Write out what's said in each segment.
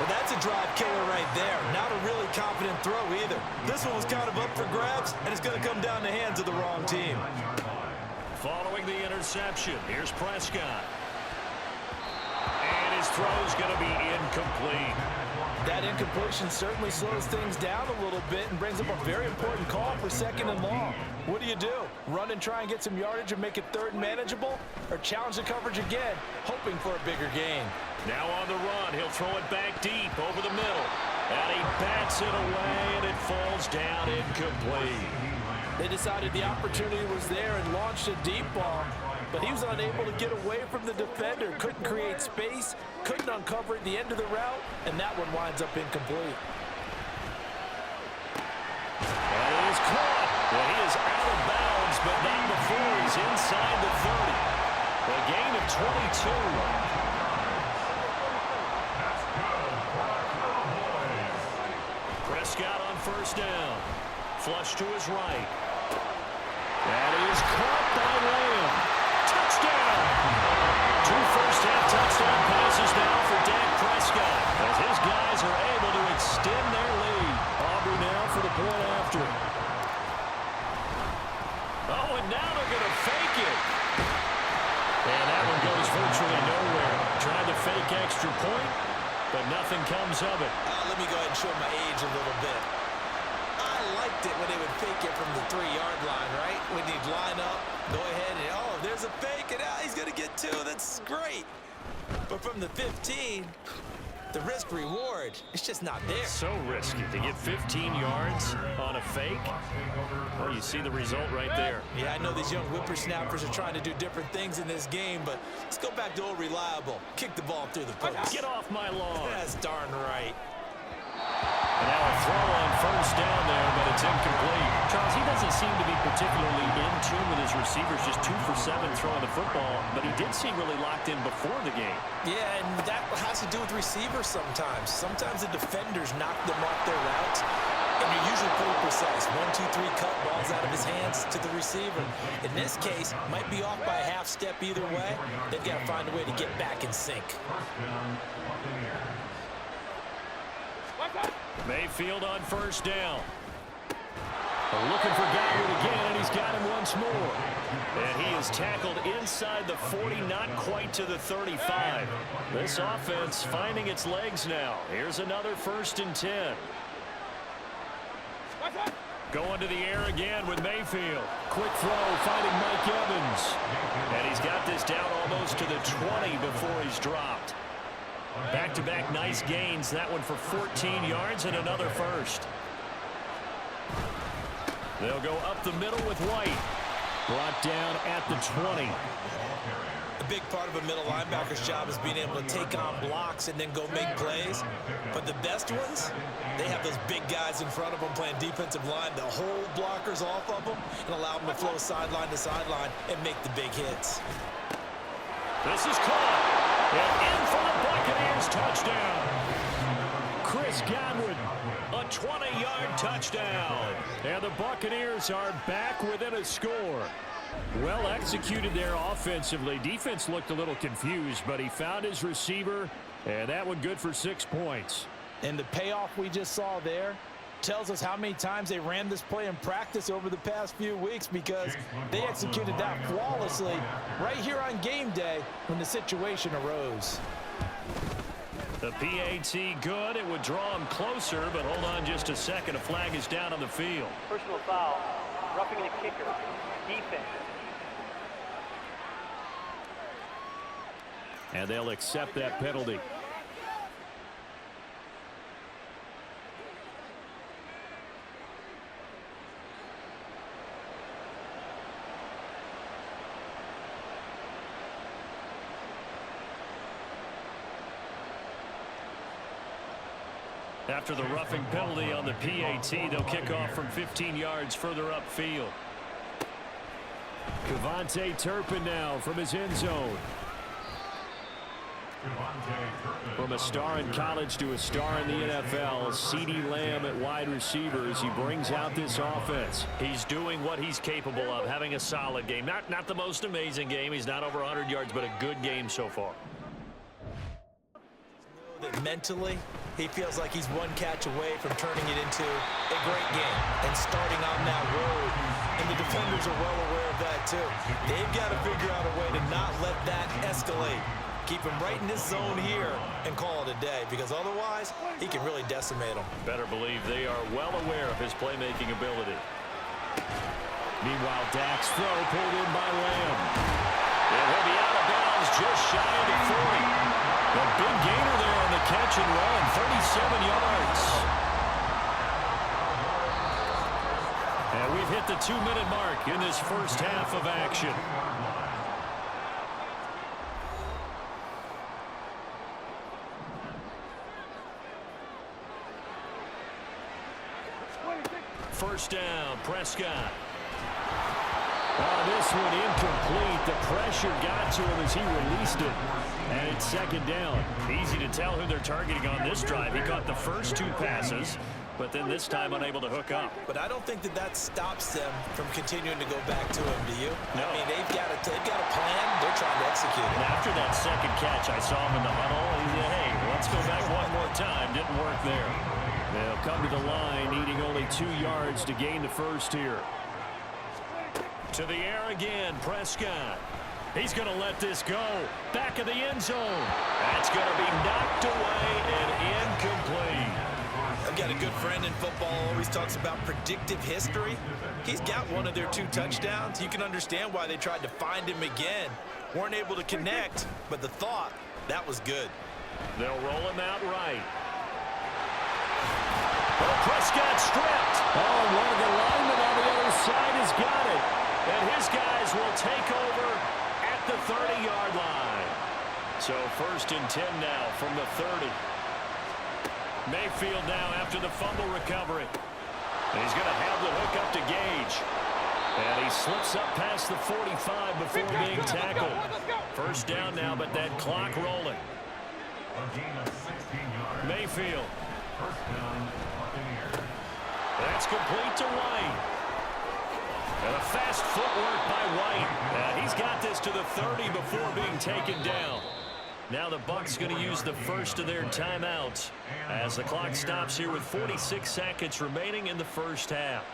Well, that's a drive killer right there. Not a really confident throw either. This one was kind of up for grabs, and it's going to come down the hands of the wrong team. Following the interception, here's Prescott. And his throw's going to be incomplete. That incompletion certainly slows things down a little bit and brings up a very important call for 2nd and long. What do you do? Run and try and get some yardage and make it 3rd and manageable? Or challenge the coverage again, hoping for a bigger gain? Now on the run, he'll throw it back deep over the middle. And he bats it away, and it falls down incomplete. They decided the opportunity was there and launched a deep ball, but he was unable to get away from the defender, couldn't create space, couldn't uncover at the end of the route, and that one winds up incomplete. And it is caught. Well, he is out of bounds, but not before he's inside the 30. A gain of 22. Prescott on 1st down. Flush to his right. That is caught by Lamb. Touchdown! 2 first-half touchdown passes now for Dak Prescott as his guys are able to extend their lead. Aubrey now for the point after. Oh, and now they're going to fake it. And that one goes virtually nowhere. Tried to fake extra point, but nothing comes of it. Let me go ahead and show my age a little bit. I liked it when they would fake it from the 3-yard line, right? When you'd line up, go ahead and, oh, there's a fake, and he's going to get 2. That's great. But from the 15, the risk-reward, it's just not there. So risky to get 15 yards on a fake. Well, you see the result right there. Yeah, I know these young whippersnappers are trying to do different things in this game, but let's go back to old reliable. Kick the ball through the post. Get off my lawn. That's darn right. And now a throw on 1st down there, but it's incomplete. Charles, he doesn't seem to be particularly in tune with his receivers, just 2 for 7 throwing the football, but he did seem really locked in before the game. Yeah, and that has to do with receivers sometimes. Sometimes the defenders knock them off their routes, and you're usually pretty precise. 1, 2, 3, cut, balls out of his hands to the receiver. In this case, might be off by a half step either way. They've got to find a way to get back in sync. Mayfield on 1st down. Looking for Godwin again, and he's got him once more. And he is tackled inside the 40, not quite to the 35. This offense finding its legs now. Here's another 1st and 10. Going to the air again with Mayfield. Quick throw, finding Mike Evans. And he's got this down almost to the 20 before he's dropped. Back-to-back nice gains. That one for 14 yards and another 1st. They'll go up the middle with White. Brought down at the 20. A big part of a middle linebacker's job is being able to take on blocks and then go make plays. But the best ones, they have those big guys in front of them playing defensive line. They'll hold blockers off of them and allow them to flow sideline to sideline and make the big hits. This is caught. And in for the Buccaneers touchdown. Chris Godwin, a 20-yard touchdown. And the Buccaneers are back within a score. Well executed there offensively. Defense looked a little confused, but he found his receiver, and that one good for 6 points. And the payoff we just saw there tells us how many times they ran this play in practice over the past few weeks, because they executed that flawlessly right here on game day when the situation arose. The PAT good. It would draw him closer, but hold on just a second. A flag is down on the field. Personal foul, roughing the kicker, defense. And they'll accept that penalty. After the roughing penalty on the PAT, they'll kick off from 15 yards further upfield. Kevontae Turpin now from his end zone. From a star in college to a star in the NFL, CeeDee Lamb at wide receivers. He brings out this offense. He's doing what he's capable of, having a solid game. Not the most amazing game. He's not over 100 yards, but a good game so far. That mentally, He feels like he's one catch away from turning it into a great game and starting on that road. And the defenders are well aware of that too. They've got to figure out a way to not let that escalate. Keep him right in this zone here and call it a day, because otherwise he can really decimate them. Better believe they are well aware of his playmaking ability. Meanwhile, Dak's throw pulled in by Lamb. And he'll be out of bounds just shy of the 40. A big gainer there on the catch and run, 37 yards. And we've hit the 2-minute mark in this first half of action. First down, Prescott. This one incomplete. The pressure got to him as he released it. And it's second down. Easy to tell who they're targeting on this drive. He caught the first 2 passes, but then this time unable to hook up. But I don't think that stops them from continuing to go back to him, do you? No. I mean, they've got a plan. They're trying to execute it. And after that second catch, I saw him in the huddle. He said, hey, let's go back one more time. Didn't work there. They'll come to the line, needing only 2 yards to gain the first here. To the air again, Prescott. He's going to let this go. Back of the end zone. That's going to be knocked away and incomplete. I've got a good friend in football, always talks about predictive history. He's got one of their 2 touchdowns. You can understand why they tried to find him again. Weren't able to connect, but the thought, that was good. They'll roll him out right. Well, Prescott stripped. Oh, one of the linemen on the other side has got it. And his guys will take over at the 30-yard line. So first and 10 now from the 30. Mayfield now after the fumble recovery. He's going to have the hook up to Gage. And he slips up past the 45 before being tackled. First down now, but that clock rolling. Mayfield. That's complete to White. And a fast footwork by White. And he's got this to the 30 before being taken down. Now the Bucs going to use the first of their timeouts as the clock stops here with 46 seconds remaining in the first half.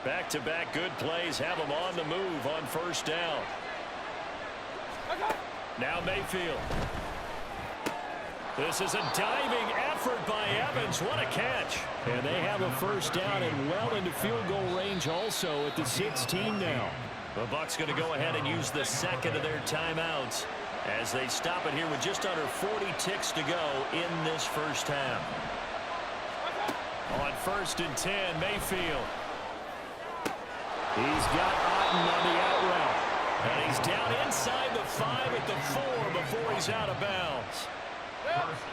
Back-to-back good plays have them on the move on first down. Now Mayfield. This is a diving effort by Evans. What a catch. And they have a first down and well into field goal range also at the 16 now. The Bucs going to go ahead and use the second of their timeouts as they stop it here with just under 40 ticks to go in this first half. On first and 10, Mayfield. He's got Otten on the out route. And he's down inside the 5 at the 4 before he's out of bounds.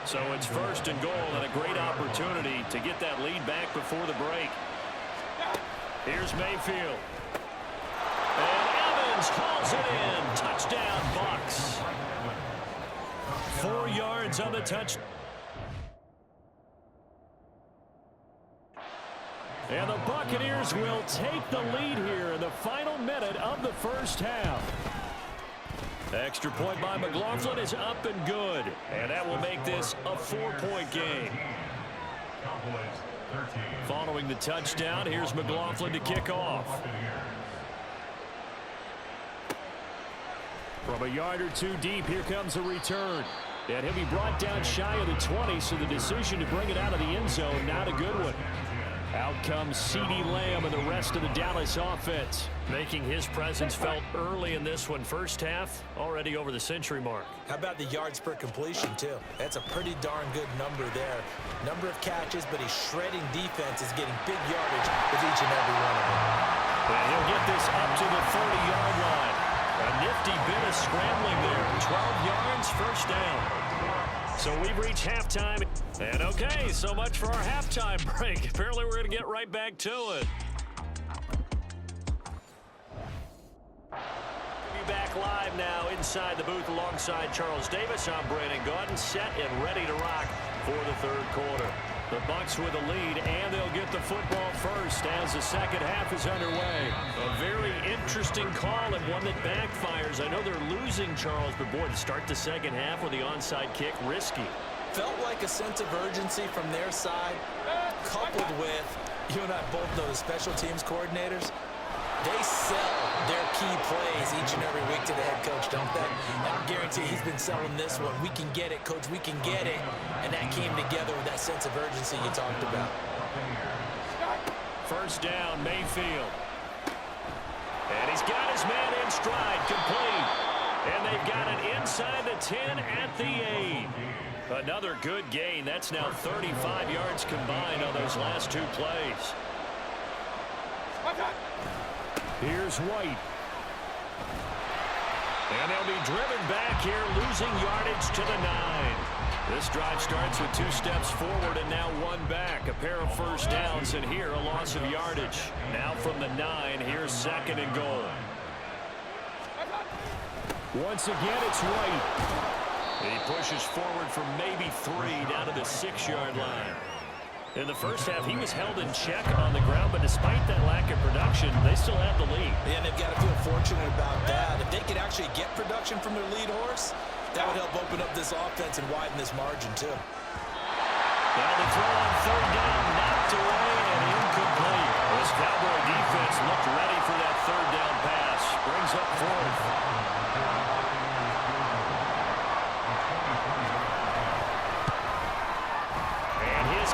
So it's first and goal and a great opportunity to get that lead back before the break. Here's Mayfield. And Evans hauls it in. Touchdown, Bucs. 4 yards on the touchdown. And the Buccaneers will take the lead here in the final minute of the first half. Extra point by McLaughlin is up and good. And that will make this a 4-point game. Following the touchdown, here's McLaughlin to kick off. From a yard or 2 deep, here comes a return. And he'll be brought down shy of the 20, so the decision to bring it out of the end zone, not a good one. Out comes CeeDee Lamb and the rest of the Dallas offense, making his presence felt early in this one. First half, already over the century mark. How about the yards per completion, too? That's a pretty darn good number there. Number of catches, but he's shredding defense, is getting big yardage with each and every one of them. And he'll get this up to the 30-yard line. A nifty bit of scrambling there. 12 yards, first down. So we've reached halftime. And okay, so much for our halftime break. Apparently we're going to get right back to it. We'll be back live now inside the booth alongside Charles Davis. I'm Brandon Gaudin, set and ready to rock for the third quarter. The Bucs with a lead, and they'll get the football first as the second half is underway. A very interesting call and one that backfires. I know they're losing, Charles, but boy, to start the second half with the onside kick, risky. Felt like a sense of urgency from their side, coupled with, you and I both know the special teams coordinators, they sell their key plays each and every week to the head coach, don't they? And I guarantee he's been selling this one. We can get it, coach, we can get it. And that came together with that sense of urgency you talked about. First down, Mayfield. And he's got his man in stride, complete. And they've got it inside the 10 at the 8. Another good gain. That's now 35 yards combined on those last two plays. Here's White. And they'll be driven back here, losing yardage to the 9. This drive starts with 2 steps forward and now 1 back. A pair of first downs, and here a loss of yardage. Now from the 9, here's 2nd and goal. Once again, it's White. He pushes forward for maybe 3 down to the 6-yard line. In the first half, he was held in check on the ground, but despite that lack of production, they still have the lead. Yeah, and they've got to feel fortunate about that. If they could actually get production from their lead horse, that would help open up this offense and widen this margin, too. Now the throw on 3rd down, knocked away and incomplete. This Cowboy defense looked ready for that 3rd down pass. Brings up 4th.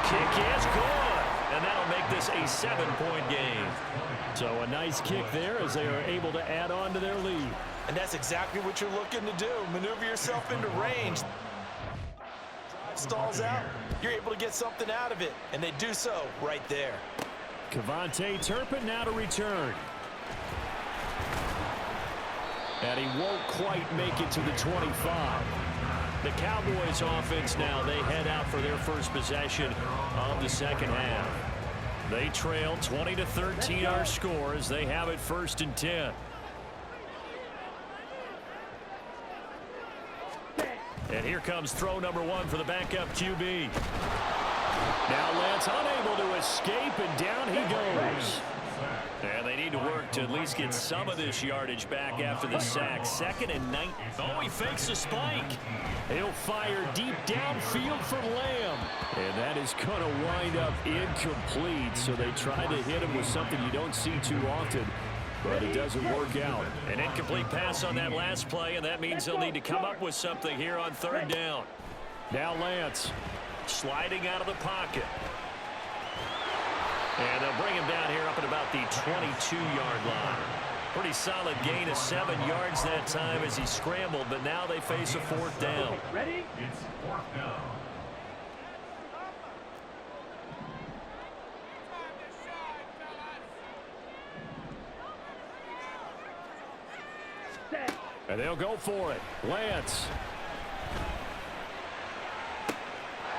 Kick is good, and that'll make this a 7-point game. So a nice kick there as they are able to add on to their lead. And that's exactly what you're looking to do. Maneuver yourself into range. Drive stalls out, you're able to get something out of it, and they do so right there. Kevontae Turpin now to return. And he won't quite make it to the 25. The Cowboys offense now, they head out for their first possession of the second half. They trail 20-13 our score as they have it 1st and 10. And here comes throw number 1 for the backup QB. Now Lance unable to escape, and down he goes. And they need to work to at least get some of this yardage back after the sack. 2nd and 9. Oh, he fakes a spike. He'll fire deep downfield for Lamb. And that is going to wind up incomplete. So they try to hit him with something you don't see too often, but it doesn't work out. An incomplete pass on that last play, and that means they'll need to come up with something here on 3rd down. Now Lance sliding out of the pocket. And they'll bring him down here up at about the 22-yard line. Pretty solid gain of 7 yards that time as he scrambled, but now they face a 4th down. Ready? It's 4th down. And they'll go for it. Lance.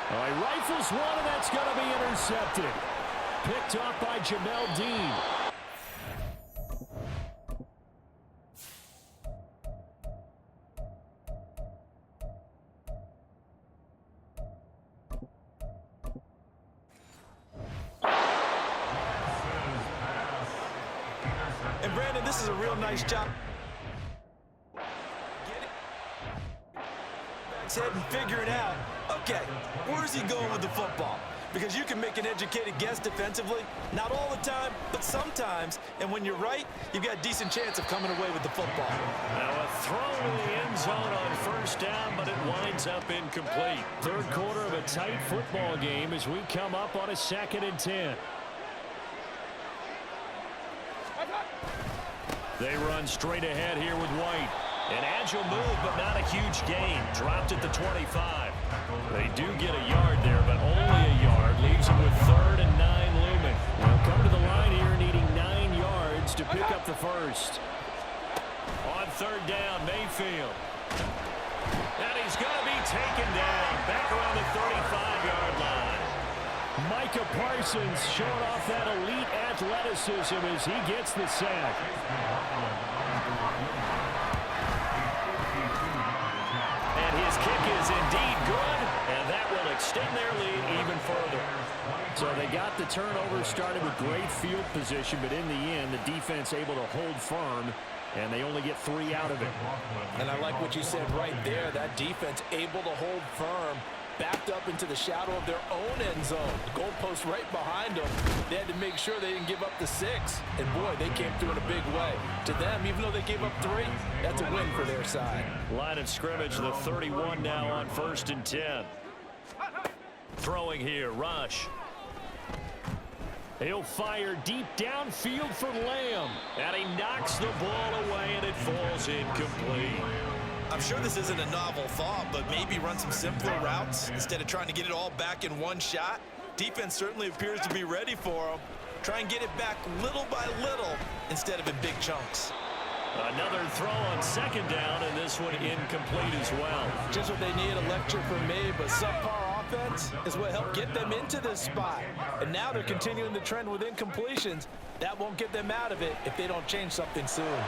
Oh, he rifles one, and that's going to be intercepted. Picked off by Jamel Dean. And Brandon, this is a real nice job. Head and figure it out. Okay, where's he going with the football? Because you can make an educated guess defensively, not all the time, but sometimes. And when you're right, you've got a decent chance of coming away with the football. Now a throw in the end zone on 1st down, but it winds up incomplete. 3rd quarter of a tight football game as we come up on a 2nd and 10. They run straight ahead here with White. An agile move, but not a huge gain. Dropped at the 25. They do get a yard there, but only a yard. Leaves them with 3rd and 9 looming. They'll come to the line here needing 9 yards to pick up the first. On 3rd down, Mayfield. And he's going to be taken down. Back around the 35-yard line. Micah Parsons showing off that elite athleticism as he gets the sack. And his kick is indeed good, and that will extend their lead even further. the turnover started with great field position, but in the end, the defense able to hold firm, and they only get 3 out of it. And I like what you said right there. That defense able to hold firm, backed up into the shadow of their own end zone. The goalpost right behind them. They had to make sure they didn't give up the 6. And, boy, they came through in a big way. To them, even though they gave up 3, that's a win for their side. Line of scrimmage, the 31 now on 1st and 10. Throwing here, Rush. He'll fire deep downfield for Lamb. And he knocks the ball away, and it falls incomplete. I'm sure this isn't a novel thought, but maybe run some simpler routes instead of trying to get it all back in one shot. Defense certainly appears to be ready for them. Try and get it back little by little instead of in big chunks. Another throw on 2nd down, and this one incomplete as well. Just what they need, a lecture from me, but subpar offense is what helped get them into this spot. And now they're continuing the trend with incompletions. That won't get them out of it if they don't change something soon.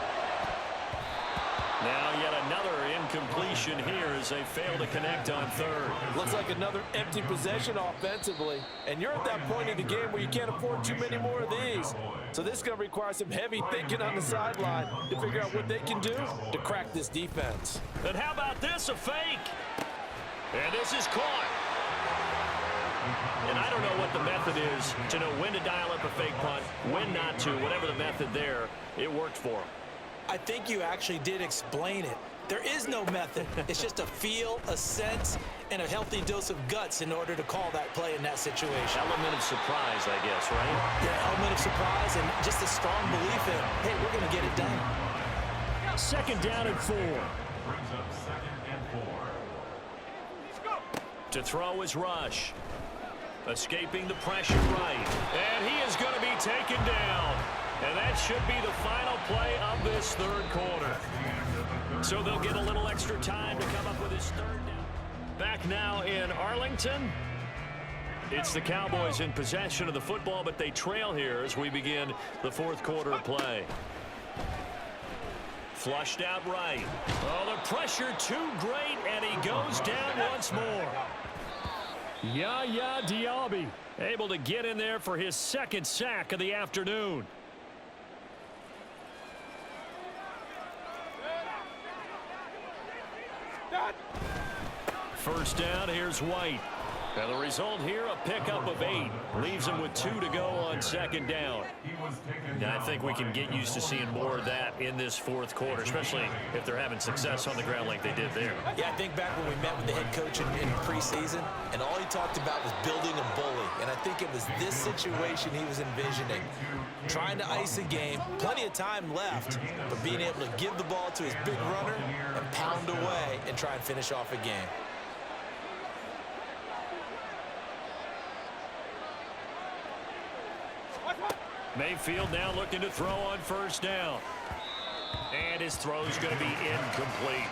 Now yet another incompletion here as they fail to connect on 3rd. Looks like another empty possession offensively. And you're at that point in the game where you can't afford too many more of these. So this is going to require some heavy thinking on the sideline to figure out what they can do to crack this defense. And how about this, a fake? And this is caught. And I don't know what the method is to know when to dial up a fake punt, when not to, whatever the method there, it worked for them. I think you actually did explain it. There is no method. It's just a feel, a sense, and a healthy dose of guts in order to call that play in that situation. Element of surprise, I guess, right? Yeah, element of surprise and just a strong belief in, hey, we're going to get it done. 2nd down and 4. To throw is Rush. Escaping the pressure right. And he is going to be taken down. And that should be the final play of this 3rd quarter. So they'll get a little extra time to come up with his 3rd down. Back now in Arlington. It's the Cowboys in possession of the football, but they trail here as we begin the 4th quarter of play. Flushed out right. Oh, the pressure too great, and he goes down once more. Yaya Diaby Able to get in there for his 2nd sack of the afternoon. First down, here's White. And the result here, a pickup of 8. Leaves him with 2 to go on 2nd down. Now, I think we can get used to seeing more of that in this 4th quarter, especially if they're having success on the ground like they did there. Yeah, I think back when we met with the head coach in preseason, and all he talked about was building a bully. And I think it was this situation he was envisioning. Trying to ice a game, plenty of time left, but being able to give the ball to his big runner and pound away and try and finish off a game. Mayfield now looking to throw on 1st down. And his throw's going to be incomplete.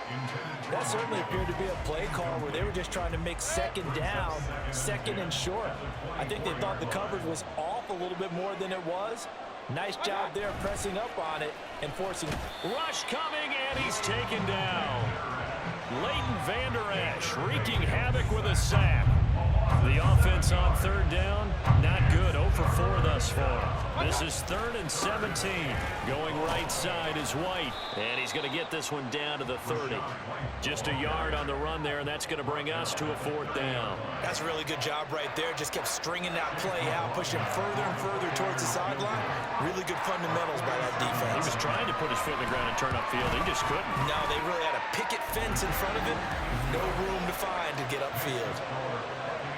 That certainly appeared to be a play call where they were just trying to make 2nd down, 2nd and short. I think they thought the coverage was off a little bit more than it was. Nice job there pressing up on it and forcing. Rush coming, and he's taken down. Leighton Vander Esch wreaking havoc with a sack. The offense on 3rd down, not good. 0 for 4 thus far. This is 3rd and 17. Going right side is White, and he's going to get this one down to the 30. Just a yard on the run there, and that's going to bring us to a 4th down. That's a really good job right there. Just kept stringing that play out, pushing further and further towards the sideline. Really good fundamentals by that defense. He was trying to put his foot in the ground and turn upfield. He just couldn't. No, they really had a picket fence in front of him. No room to find to get upfield.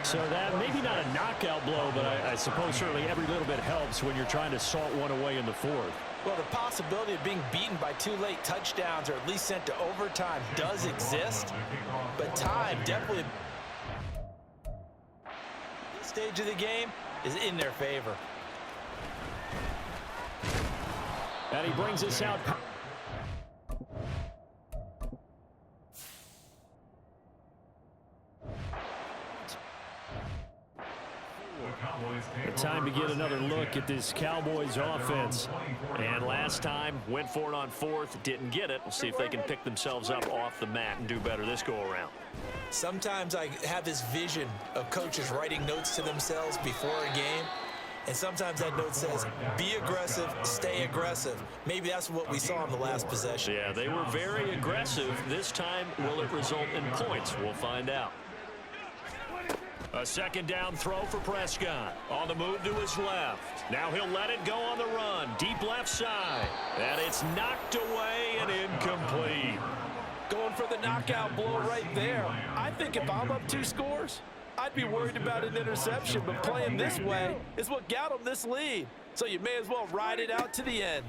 So that maybe not a knockout blow, but I suppose certainly every little bit helps when you're trying to salt one away in the 4th. Well, the possibility of being beaten by 2 late touchdowns or at least sent to overtime does exist, but time definitely this stage of the game is in their favor. And he brings us out. Time to get another look at this Cowboys offense. And last time, went for it on 4th, didn't get it. We'll see if they can pick themselves up off the mat and do better this go-around. Sometimes I have this vision of coaches writing notes to themselves before a game. And sometimes that note says, be aggressive, stay aggressive. Maybe that's what we saw in the last possession. Yeah, they were very aggressive. This time, will it result in points? We'll find out. A second down throw for Prescott. On the move to his left. Now he'll let it go on the run. Deep left side. And it's knocked away and incomplete. Going for the knockout blow right there. I think if I'm up 2 scores, I'd be worried about an interception, but playing this way is what got him this lead. So you may as well ride it out to the end.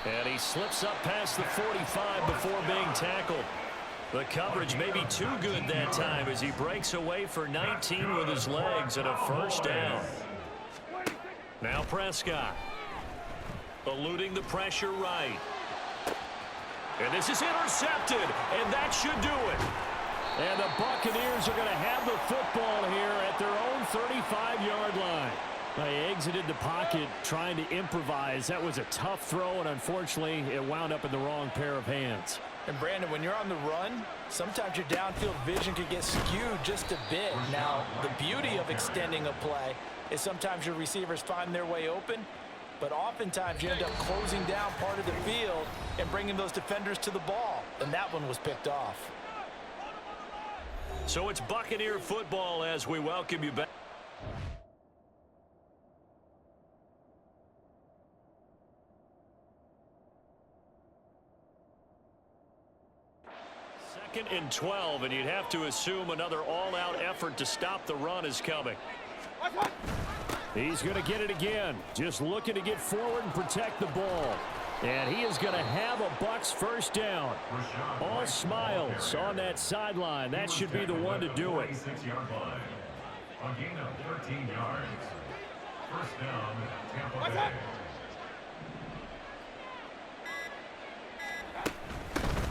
And he slips up past the 45 before being tackled. The coverage may be too good that time as he breaks away for 19 with his legs and a first down. Now Prescott. Eluding the pressure right. And this is intercepted, and that should do it. And the Buccaneers are going to have the football here at their own 35-yard line. They exited the pocket trying to improvise. That was a tough throw, and unfortunately, it wound up in the wrong pair of hands. And Brandon, when you're on the run, sometimes your downfield vision can get skewed just a bit. Now, the beauty of extending a play is sometimes your receivers find their way open, but oftentimes you end up closing down part of the field and bringing those defenders to the ball, and that one was picked off. So it's Buccaneer football as we welcome you back. Second and 12, and you'd have to assume another all-out effort to stop the run is coming. He's going to get it again. Just looking to get forward and protect the ball. And he is going to have a Bucs first down. All smiles on that sideline. That should be the one to do it. A gain of 13 yards. First down, Tampa Bay.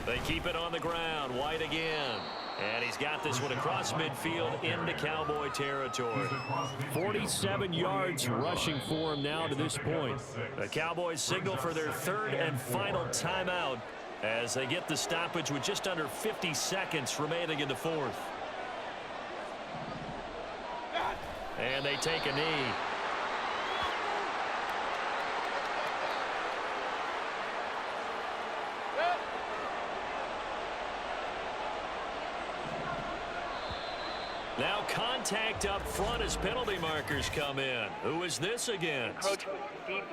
They keep it on the ground. White again. And he's got this one across midfield into Cowboy territory. 47 yards rushing for him now to this point. The Cowboys signal for their third and final timeout as they get the stoppage with just under 50 seconds remaining in the fourth. And they take a knee. Now contact up front as penalty markers come in. Who is this against? Encroachment, defense.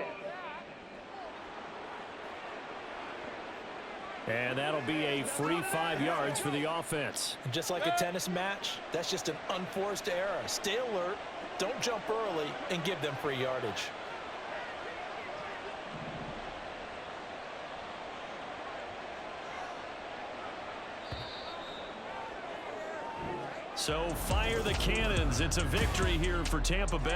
And that'll be a free 5 yards for the offense. Just like a tennis match, that's just an unforced error. Stay alert, don't jump early, and give them free yardage. So fire the cannons. It's a victory here for Tampa Bay.